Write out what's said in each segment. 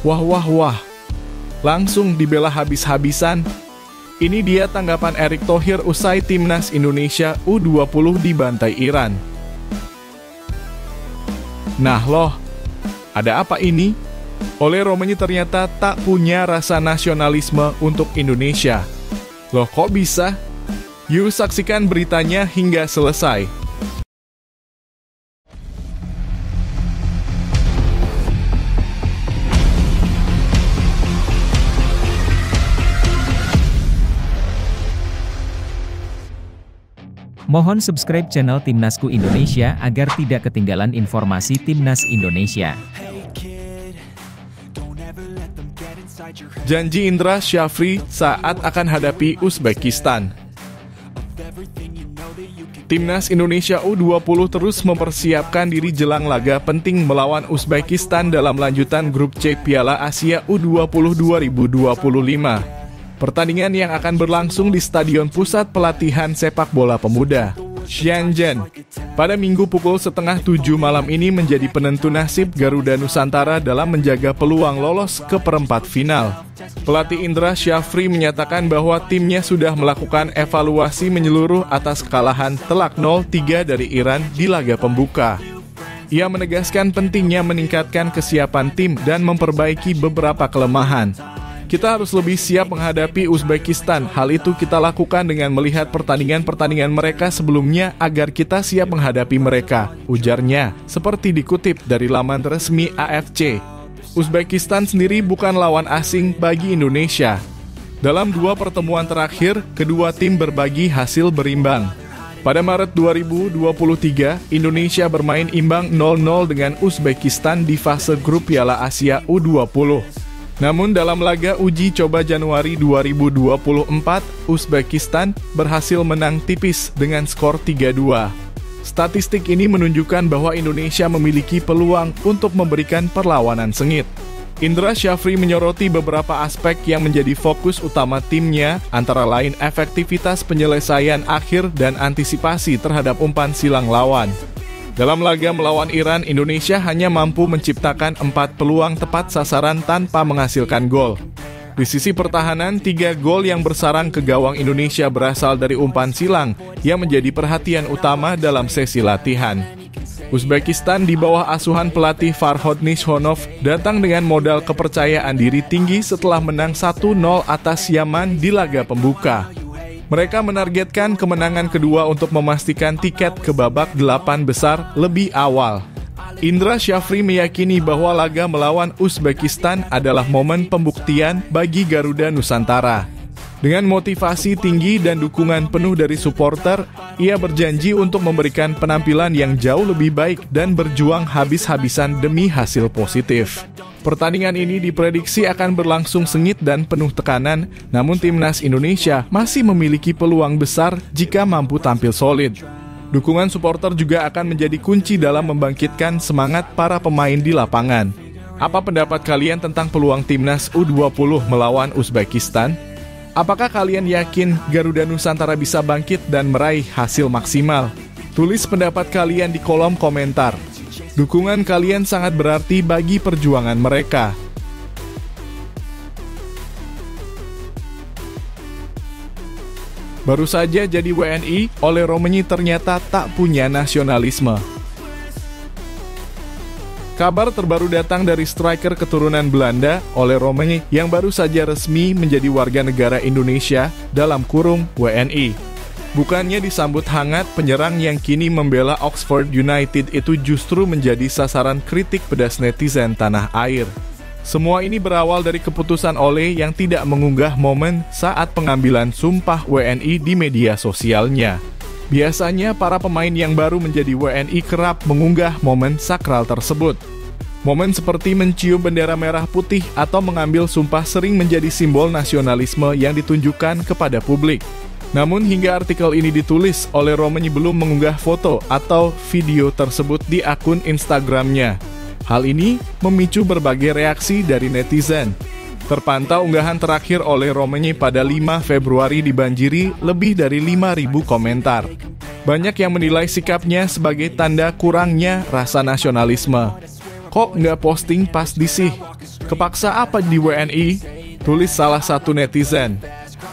Wah wah wah, langsung dibela habis-habisan. Ini dia tanggapan Erick Thohir usai Timnas Indonesia U20 dibantai Iran. Nah loh, ada apa ini? Ole Romagnoli ternyata tak punya rasa nasionalisme untuk Indonesia. Loh kok bisa? Yuk saksikan beritanya hingga selesai. Mohon subscribe channel Timnasku Indonesia agar tidak ketinggalan informasi Timnas Indonesia. Janji Indra Syafri saat akan hadapi Uzbekistan. Timnas Indonesia U20 terus mempersiapkan diri jelang laga penting melawan Uzbekistan dalam lanjutan grup C Piala Asia U20 2025. Pertandingan yang akan berlangsung di Stadion Pusat Pelatihan Sepak Bola Pemuda, Shenzhen, pada Minggu pukul 6:30 malam ini menjadi penentu nasib Garuda Nusantara dalam menjaga peluang lolos ke perempat final. Pelatih Indra Syafri menyatakan bahwa timnya sudah melakukan evaluasi menyeluruh atas kekalahan telak 0-3 dari Iran di laga pembuka. Ia menegaskan pentingnya meningkatkan kesiapan tim dan memperbaiki beberapa kelemahan. Kita harus lebih siap menghadapi Uzbekistan. Hal itu kita lakukan dengan melihat pertandingan-pertandingan mereka sebelumnya agar kita siap menghadapi mereka, ujarnya, seperti dikutip dari laman resmi AFC. Uzbekistan sendiri bukan lawan asing bagi Indonesia. Dalam dua pertemuan terakhir, kedua tim berbagi hasil berimbang. Pada Maret 2023, Indonesia bermain imbang 0-0 dengan Uzbekistan di fase grup Piala Asia U20. Namun dalam laga uji coba Januari 2024, Uzbekistan berhasil menang tipis dengan skor 3-2. Statistik ini menunjukkan bahwa Indonesia memiliki peluang untuk memberikan perlawanan sengit. Indra Syafri menyoroti beberapa aspek yang menjadi fokus utama timnya, antara lain efektivitas penyelesaian akhir dan antisipasi terhadap umpan silang lawan. Dalam laga melawan Iran, Indonesia hanya mampu menciptakan 4 peluang tepat sasaran tanpa menghasilkan gol. Di sisi pertahanan, 3 gol yang bersarang ke gawang Indonesia berasal dari umpan silang yang menjadi perhatian utama dalam sesi latihan. Uzbekistan di bawah asuhan pelatih Farhod Nishonov datang dengan modal kepercayaan diri tinggi setelah menang 1-0 atas Yaman di laga pembuka. Mereka menargetkan kemenangan kedua untuk memastikan tiket ke babak 8 besar lebih awal. Indra Syafri meyakini bahwa laga melawan Uzbekistan adalah momen pembuktian bagi Garuda Nusantara. Dengan motivasi tinggi dan dukungan penuh dari supporter, ia berjanji untuk memberikan penampilan yang jauh lebih baik dan berjuang habis-habisan demi hasil positif. Pertandingan ini diprediksi akan berlangsung sengit dan penuh tekanan, namun Timnas Indonesia masih memiliki peluang besar jika mampu tampil solid. Dukungan supporter juga akan menjadi kunci dalam membangkitkan semangat para pemain di lapangan. Apa pendapat kalian tentang peluang Timnas U20 melawan Uzbekistan? Apakah kalian yakin Garuda Nusantara bisa bangkit dan meraih hasil maksimal? Tulis pendapat kalian di kolom komentar. Dukungan kalian sangat berarti bagi perjuangan mereka. Baru saja jadi WNI, Ole Romagnoli ternyata tak punya nasionalisme. Kabar terbaru datang dari striker keturunan Belanda, Ole Romagnoli, yang baru saja resmi menjadi warga negara Indonesia dalam kurung WNI. Bukannya disambut hangat, penyerang yang kini membela Oxford United itu justru menjadi sasaran kritik pedas netizen tanah air. Semua ini berawal dari keputusan Ole yang tidak mengunggah momen saat pengambilan sumpah WNI di media sosialnya. Biasanya para pemain yang baru menjadi WNI kerap mengunggah momen sakral tersebut. Momen seperti mencium bendera merah putih atau mengambil sumpah sering menjadi simbol nasionalisme yang ditunjukkan kepada publik. Namun hingga artikel ini ditulis, Ole Romagnoli belum mengunggah foto atau video tersebut di akun Instagramnya. Hal ini memicu berbagai reaksi dari netizen. Terpantau unggahan terakhir Ole Romagnoli pada 5 Februari dibanjiri lebih dari 5.000 komentar. Banyak yang menilai sikapnya sebagai tanda kurangnya rasa nasionalisme. Kok nggak posting pas di SIH? Kepaksa apa di WNI? Tulis salah satu netizen.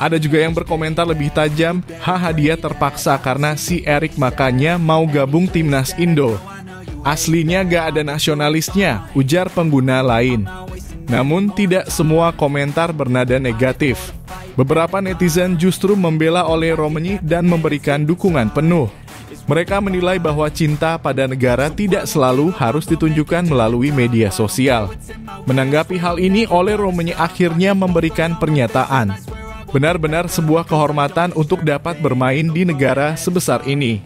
Ada juga yang berkomentar lebih tajam, haha dia terpaksa karena si Erik makanya mau gabung timnas Indo. Aslinya gak ada nasionalisnya, ujar pengguna lain. Namun tidak semua komentar bernada negatif. Beberapa netizen justru membela Ole Romeni dan memberikan dukungan penuh. Mereka menilai bahwa cinta pada negara tidak selalu harus ditunjukkan melalui media sosial. Menanggapi hal ini, Ole Romeni akhirnya memberikan pernyataan. Benar-benar sebuah kehormatan untuk dapat bermain di negara sebesar ini.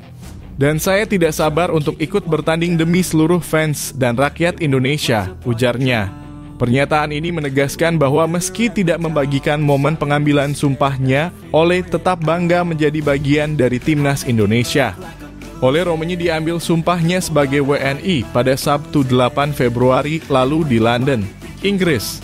Dan saya tidak sabar untuk ikut bertanding demi seluruh fans dan rakyat Indonesia, ujarnya. Pernyataan ini menegaskan bahwa meski tidak membagikan momen pengambilan sumpahnya, Ole tetap bangga menjadi bagian dari timnas Indonesia. Ole Romeni diambil sumpahnya sebagai WNI pada Sabtu 8 Februari lalu di London, Inggris.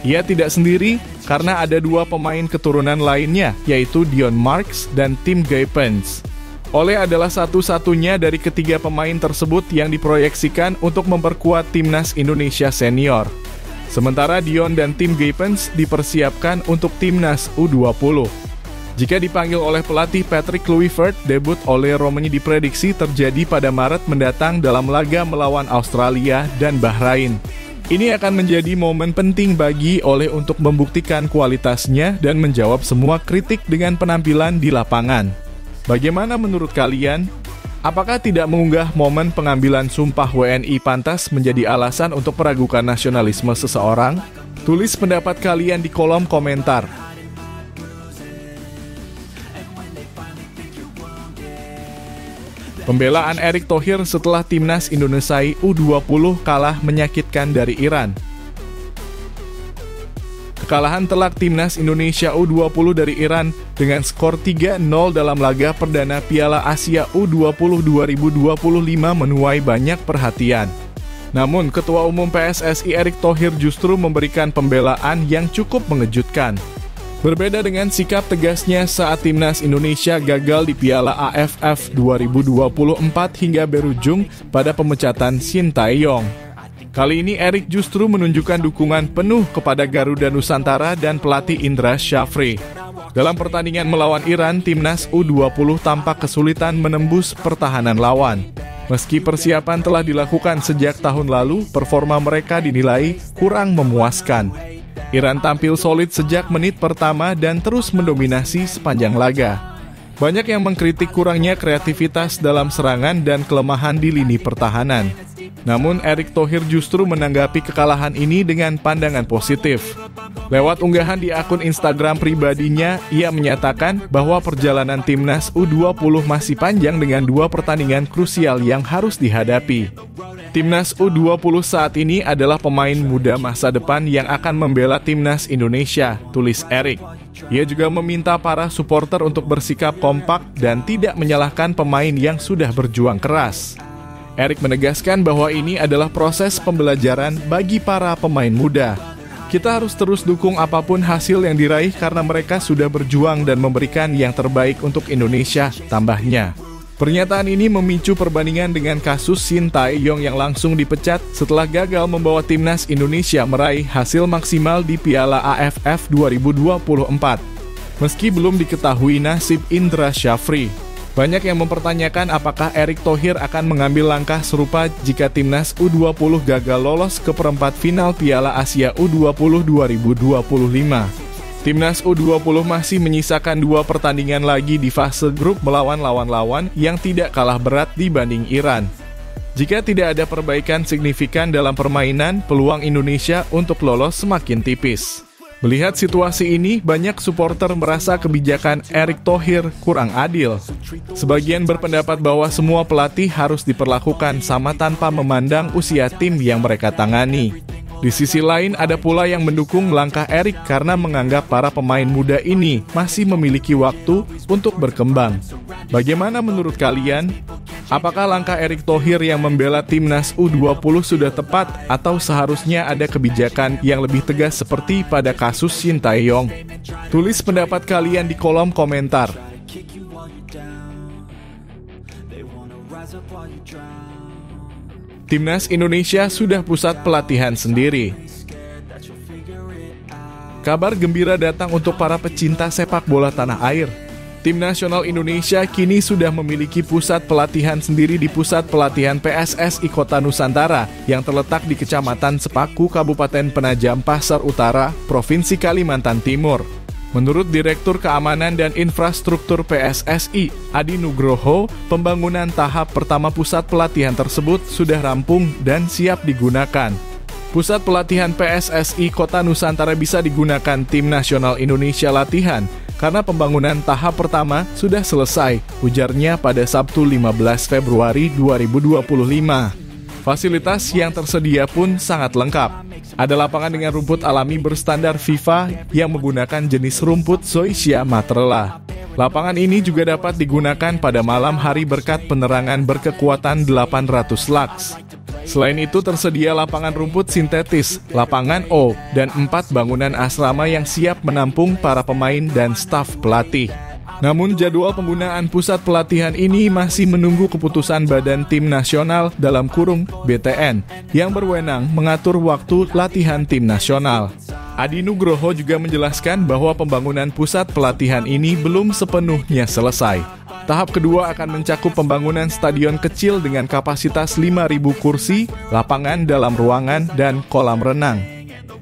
Ia tidak sendiri karena ada dua pemain keturunan lainnya, yaitu Dion Marks dan Tim Guypens. Ole adalah satu-satunya dari ketiga pemain tersebut yang diproyeksikan untuk memperkuat timnas Indonesia senior. Sementara Dion dan Tim Guypens dipersiapkan untuk timnas U20. Jika dipanggil oleh pelatih Patrick Kluivert, debut Ole Romeni diprediksi terjadi pada Maret mendatang dalam laga melawan Australia dan Bahrain. Ini akan menjadi momen penting bagi Ole untuk membuktikan kualitasnya dan menjawab semua kritik dengan penampilan di lapangan. Bagaimana menurut kalian? Apakah tidak mengunggah momen pengambilan sumpah WNI pantas menjadi alasan untuk meragukan nasionalisme seseorang? Tulis pendapat kalian di kolom komentar. Pembelaan Erick Thohir setelah timnas Indonesia U20 kalah menyakitkan dari Iran. Kekalahan telak timnas Indonesia U20 dari Iran dengan skor 3-0 dalam laga perdana Piala Asia U20 2025 menuai banyak perhatian. Namun, Ketua Umum PSSI Erick Thohir justru memberikan pembelaan yang cukup mengejutkan. Berbeda dengan sikap tegasnya saat timnas Indonesia gagal di Piala AFF 2024 hingga berujung pada pemecatan Shin Tae-yong. Kali ini Erick justru menunjukkan dukungan penuh kepada Garuda Nusantara dan pelatih Indra Syafri. Dalam pertandingan melawan Iran, timnas U20 tampak kesulitan menembus pertahanan lawan. Meski persiapan telah dilakukan sejak tahun lalu, performa mereka dinilai kurang memuaskan. Iran tampil solid sejak menit pertama dan terus mendominasi sepanjang laga. Banyak yang mengkritik kurangnya kreativitas dalam serangan dan kelemahan di lini pertahanan. Namun Erick Thohir justru menanggapi kekalahan ini dengan pandangan positif. Lewat unggahan di akun Instagram pribadinya, ia menyatakan bahwa perjalanan timnas U20 masih panjang dengan dua pertandingan krusial yang harus dihadapi. Timnas U20 saat ini adalah pemain muda masa depan yang akan membela timnas Indonesia, tulis Erick. Ia juga meminta para supporter untuk bersikap kompak dan tidak menyalahkan pemain yang sudah berjuang keras. Erick menegaskan bahwa ini adalah proses pembelajaran bagi para pemain muda. Kita harus terus dukung apapun hasil yang diraih karena mereka sudah berjuang dan memberikan yang terbaik untuk Indonesia, tambahnya. Pernyataan ini memicu perbandingan dengan kasus Shin Tae-yong yang langsung dipecat setelah gagal membawa timnas Indonesia meraih hasil maksimal di Piala AFF 2024. Meski belum diketahui nasib Indra Syafri, banyak yang mempertanyakan apakah Erick Thohir akan mengambil langkah serupa jika timnas U20 gagal lolos ke perempat final Piala Asia U20 2025. Timnas U20 masih menyisakan dua pertandingan lagi di fase grup melawan lawan-lawan yang tidak kalah berat dibanding Iran. Jika tidak ada perbaikan signifikan dalam permainan, peluang Indonesia untuk lolos semakin tipis. Melihat situasi ini, banyak supporter merasa kebijakan Erick Thohir kurang adil. Sebagian berpendapat bahwa semua pelatih harus diperlakukan sama tanpa memandang usia tim yang mereka tangani. Di sisi lain, ada pula yang mendukung langkah Erick karena menganggap para pemain muda ini masih memiliki waktu untuk berkembang. Bagaimana menurut kalian? Apakah langkah Erick Thohir yang membela timnas U20 sudah tepat atau seharusnya ada kebijakan yang lebih tegas seperti pada kasus Shin Tae-yong? Tulis pendapat kalian di kolom komentar. Timnas Indonesia sudah pusat pelatihan sendiri. Kabar gembira datang untuk para pecinta sepak bola tanah air. Tim nasional Indonesia kini sudah memiliki pusat pelatihan sendiri di Pusat Pelatihan PSSI Kota Nusantara yang terletak di Kecamatan Sepaku, Kabupaten Penajam Pasar Utara, Provinsi Kalimantan Timur. Menurut Direktur Keamanan dan Infrastruktur PSSI, Adi Nugroho, pembangunan tahap pertama pusat pelatihan tersebut sudah rampung dan siap digunakan. Pusat pelatihan PSSI Kota Nusantara bisa digunakan Tim Nasional Indonesia latihan karena pembangunan tahap pertama sudah selesai, ujarnya pada Sabtu 15 Februari 2025. Fasilitas yang tersedia pun sangat lengkap. Ada lapangan dengan rumput alami berstandar FIFA yang menggunakan jenis rumput Zoysia Matrela. Lapangan ini juga dapat digunakan pada malam hari berkat penerangan berkekuatan 800 lux. Selain itu tersedia lapangan rumput sintetis, lapangan O, dan 4 bangunan asrama yang siap menampung para pemain dan staf pelatih. Namun jadwal penggunaan pusat pelatihan ini masih menunggu keputusan Badan Tim Nasional (BTN) yang berwenang mengatur waktu latihan tim nasional. Adi Nugroho juga menjelaskan bahwa pembangunan pusat pelatihan ini belum sepenuhnya selesai. Tahap kedua akan mencakup pembangunan stadion kecil dengan kapasitas 5.000 kursi, lapangan dalam ruangan, dan kolam renang.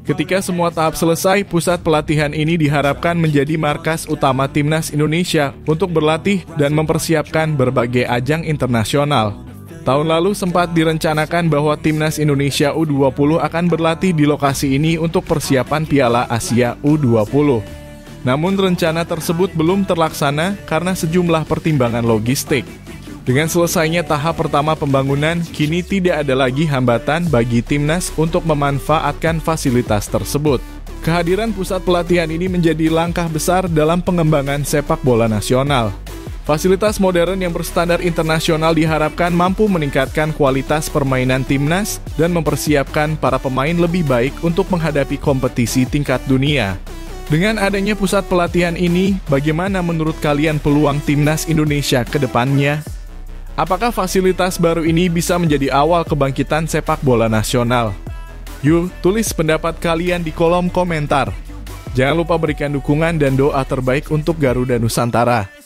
Ketika semua tahap selesai, pusat pelatihan ini diharapkan menjadi markas utama Timnas Indonesia untuk berlatih dan mempersiapkan berbagai ajang internasional. Tahun lalu sempat direncanakan bahwa Timnas Indonesia U20 akan berlatih di lokasi ini untuk persiapan Piala Asia U20. Namun rencana tersebut belum terlaksana karena sejumlah pertimbangan logistik. Dengan selesainya tahap pertama pembangunan, kini tidak ada lagi hambatan bagi Timnas untuk memanfaatkan fasilitas tersebut. Kehadiran pusat pelatihan ini menjadi langkah besar dalam pengembangan sepak bola nasional. Fasilitas modern yang berstandar internasional diharapkan mampu meningkatkan kualitas permainan Timnas dan mempersiapkan para pemain lebih baik untuk menghadapi kompetisi tingkat dunia. Dengan adanya pusat pelatihan ini, bagaimana menurut kalian peluang Timnas Indonesia ke depannya? Apakah fasilitas baru ini bisa menjadi awal kebangkitan sepak bola nasional? Yuk, tulis pendapat kalian di kolom komentar. Jangan lupa berikan dukungan dan doa terbaik untuk Garuda Nusantara.